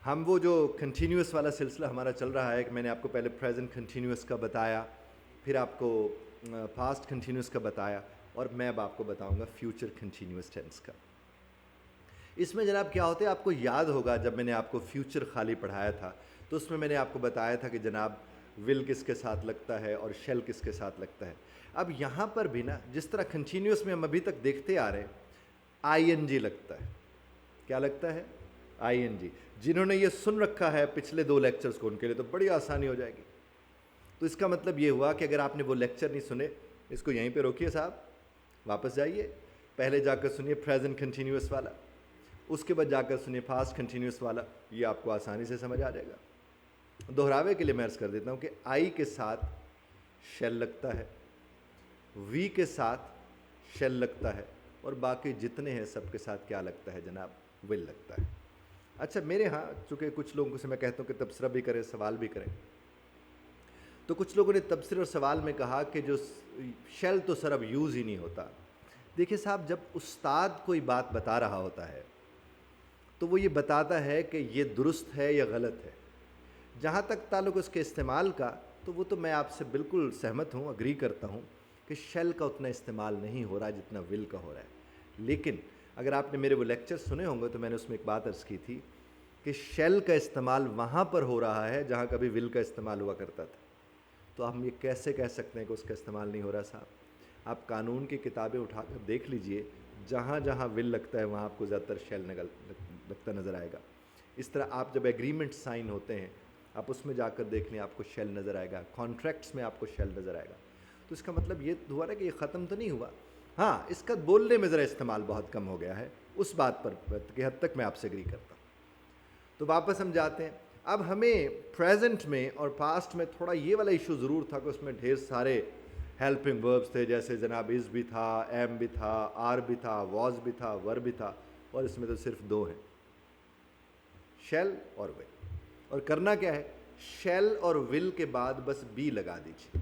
ہم وہ جو کنٹینیوس والا سلسلہ ہمارا چل رہا ہے کہ میں نے آپ کو پہلے پریزنٹ کنٹینیوس کا بتایا، پھر آپ کو پاسٹ کنٹینیوس کا بتایا، اور میں اب آپ کو بتاؤں گا فیوچر کنٹینیوس ٹینس کا۔ اس میں جناب کیا ہوتا ہے، آپ کو یاد ہوگا جب میں نے آپ کو فیوچر خالی پڑھایا تھا تو اس میں نے آپ کو بتایا تھا کہ جناب ول کس کے ساتھ لگتا ہے اور شیل کس کے ساتھ لگتا ہے۔ اب یہاں پر بھی نا جس طرح کنٹینیوس میں ہم ابھی تک دیکھتے آ رہے ہیں، آئی این جی لگتا ہے۔ کیا لگتا ہے؟ آئی این جی۔ جنہوں نے یہ سن رکھا ہے پچھلے 2 لیکچرز کو، ان کے لیے تو بڑی آسانی ہو جائے گی۔ تو اس کا مطلب یہ ہوا کہ اگر آپ نے وہ لیکچر نہیں سنے، اس کو یہیں پہ روکیے صاحب، واپس جائیے، پہلے جا کر سنیے پریزنٹ کنٹینیوس والا، اس کے بعد جا کر سنیے پاسٹ کنٹینیوس والا، یہ آپ کو آسانی سے سمجھ آ جائے گا۔ دہراوے کے لیے میں عرض کر دیتا ہوں کہ آئی کے ساتھ شیل لگتا ہے، وی کے ساتھ شیل لگتا ہے، اور باقی جتنے ہیں سب کے ساتھ کیا لگتا ہے جناب؟ ول لگتا ہے۔ اچھا، میرے ہاں چونکہ کچھ لوگوں سے میں کہتا ہوں کہ تبصرہ بھی کریں، سوال بھی کریں، تو کچھ لوگوں نے تبصرے اور سوال میں کہا کہ جو شیل تو سر اب یوز ہی نہیں ہوتا۔ دیکھیے صاحب، جب استاد کوئی بات بتا رہا ہوتا ہے تو وہ یہ بتاتا ہے کہ یہ درست ہے یا غلط ہے۔ جہاں تک تعلق اس کے استعمال کا، تو وہ تو میں آپ سے بالکل سہمت ہوں، اگری کرتا ہوں کہ شیل کا اتنا استعمال نہیں ہو رہا جتنا ول کا ہو رہا ہے۔ لیکن اگر آپ نے میرے وہ لیکچر سنے ہوں گے تو میں نے اس میں ایک بات عرض کی تھی کہ شیل کا استعمال وہاں پر ہو رہا ہے جہاں کبھی ول کا استعمال ہوا کرتا تھا۔ تو ہم یہ کیسے کہہ سکتے ہیں کہ اس کا استعمال نہیں ہو رہا صاحب؟ آپ قانون کی کتابیں اٹھا کر دیکھ لیجئے، جہاں جہاں ول لگتا ہے وہاں آپ کو زیادہ تر شیل لگتا نظر آئے گا۔ اس طرح آپ جب ایگریمنٹ سائن ہوتے ہیں، آپ اس میں جا کر دیکھ لیں، آپ کو شیل نظر آئے گا، کانٹریکٹس میں آپ کو شیل نظر آئے گا۔ تو اس کا مطلب یہ ہوا نا کہ یہ ختم تو نہیں ہوا۔ ہاں، اس کا بولنے میں ذرا استعمال بہت کم ہو گیا ہے، اس بات پر کی حد تک میں آپ سے اگری کرتا ہوں۔ تو واپس ہم جاتے ہیں۔ اب ہمیں پریزنٹ میں اور پاسٹ میں تھوڑا یہ والا ایشو ضرور تھا کہ اس میں ڈھیر سارے ہیلپنگ وربس تھے، جیسے جناب از بھی تھا، ایم بھی تھا، آر بھی تھا، واز بھی تھا، ور بھی تھا، اور اس میں تو صرف 2 ہیں، شیل اور ول۔ اور کرنا کیا ہے، شیل اور ول کے بعد بس بی لگا دیجیے۔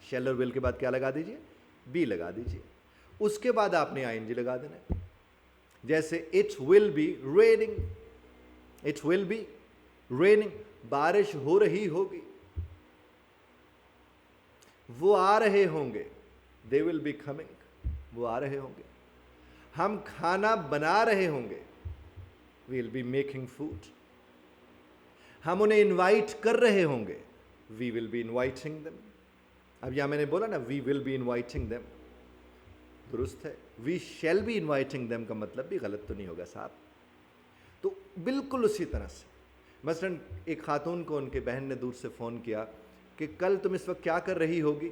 شیل اور ول کے بعد کیا لگا دیجیے؟ بی لگا دیجیے۔ اس کے بعد آپ نے آئی این جی لگا دینا ہے، جیسے it will be raining, it will be raining, بارش ہو رہی ہوگی، وہ آ رہے ہوں گے، دے ول بی کمنگ، وہ آ رہے ہوں گے۔ ہم کھانا بنا رہے ہوں گے، we will be making food. ہم انہیں انوائٹ کر رہے ہوں گے، we will be inviting them. اب یہاں میں نے بولا نا we will be inviting them, درست ہے۔ We shall be inviting them کا مطلب بھی غلط تو نہیں ہوگا صاحب۔ تو بالکل اسی طرح سے مثلا ایک خاتون کو ان کے بہن نے دور سے فون کیا کہ کل تم اس وقت کیا کر رہی ہوگی،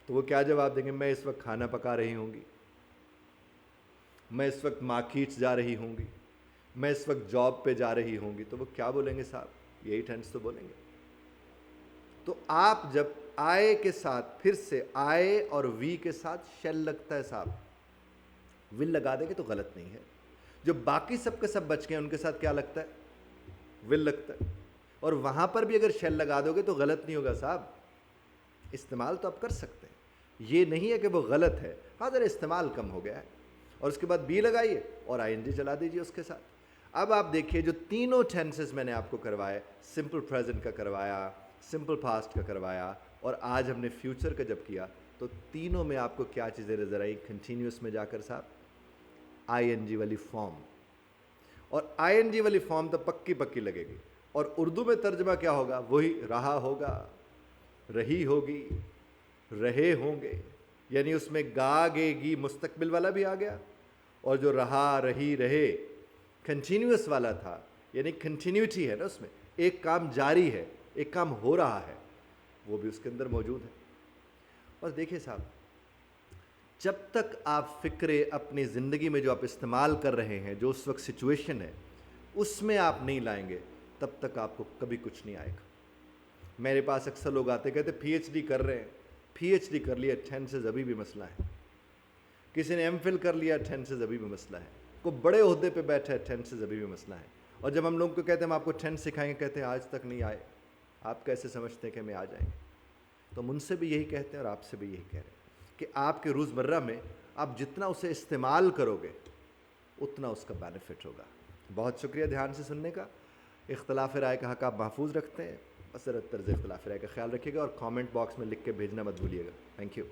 تو وہ کیا جواب دیں گے؟ میں اس وقت کھانا پکا رہی ہوں گی، میں اس وقت مارکیٹ جا رہی ہوں گی، میں اس وقت جاب پہ جا رہی ہوں گی۔ تو وہ کیا بولیں گے صاحب؟ یہی ٹینس تو بولیں گے۔ تو آپ جب آئے کے ساتھ، پھر سے آئے اور وی کے ساتھ شیل لگتا ہے صاحب، ول لگا دیں گے تو غلط نہیں ہے۔ جو باقی سب کے سب بچ گئے ان کے ساتھ کیا لگتا ہے؟ ول لگتا ہے۔ اور وہاں پر بھی اگر شیل لگا دو گے تو غلط نہیں ہوگا صاحب، استعمال تو آپ کر سکتے ہیں، یہ نہیں ہے کہ وہ غلط ہے، ہاں ذرا استعمال کم ہو گیا ہے۔ اور اس کے بعد بی لگائیے اور آئی این جی چلا دیجیے اس کے ساتھ۔ اب آپ دیکھیے جو تینوں ٹینسز میں نے آپ کو کروائے، سمپل پریزنٹ کا کروایا، سمپل پاسٹ کا کروایا، اور آج ہم نے فیوچر کا جب کیا، تو تینوں میں آپ کو کیا چیزیں نظر آئی؟ کنٹینیوس میں جا کر صاحب آئی این جی والی فارم، اور آئی این جی والی فارم تو پکی پکی لگے گی، اور اردو میں ترجمہ کیا ہوگا؟ وہی رہا ہوگا، رہی ہوگی، رہے ہوں گے، یعنی اس میں گا گے گی مستقبل والا بھی آ گیا، اور جو رہا رہی رہے کنٹینیوس والا تھا، یعنی کنٹینیوٹی ہے نا اس میں، ایک کام جاری ہے، ایک کام ہو رہا ہے، وہ بھی اس کے اندر موجود ہے۔ اور دیکھیں صاحب، جب تک آپ فکرے اپنی زندگی میں جو آپ استعمال کر رہے ہیں، جو اس وقت سچویشن ہے، اس میں آپ نہیں لائیں گے، تب تک آپ کو کبھی کچھ نہیں آئے گا۔ میرے پاس اکثر لوگ آتے کہتے پی ایچ ڈی کر رہے ہیں، پی ایچ ڈی کر لیا، ٹینسز ابھی بھی مسئلہ ہے۔ کسی نے ایم فل کر لیا، ٹینسز ابھی بھی مسئلہ ہے۔ کوئی بڑے عہدے پہ بیٹھا ہے، ٹینسز ابھی بھی مسئلہ ہے۔ اور جب ہم لوگوں کو کہتے ہیں ہم آپ کو ٹینس سکھائیں گے، کہتے ہیں آج تک نہیں آئے، آپ کیسے سمجھتے ہیں کہ ہمیں آ جائیں گے؟ تو ہم ان سے بھی یہی کہتے ہیں اور آپ سے بھی یہی کہہ رہے ہیں کہ آپ کے روزمرہ میں آپ جتنا اسے استعمال کرو گے اتنا اس کا بینیفٹ ہوگا۔ بہت شکریہ دھیان سے سننے کا. اختلاف رائے کا حق آپ محفوظ رکھتے ہیں. بس طرز اختلاف رائے کا خیال رکھیے گا اور کامنٹ باکس میں لکھ کے بھیجنا مت بھولیے گا. Thank you.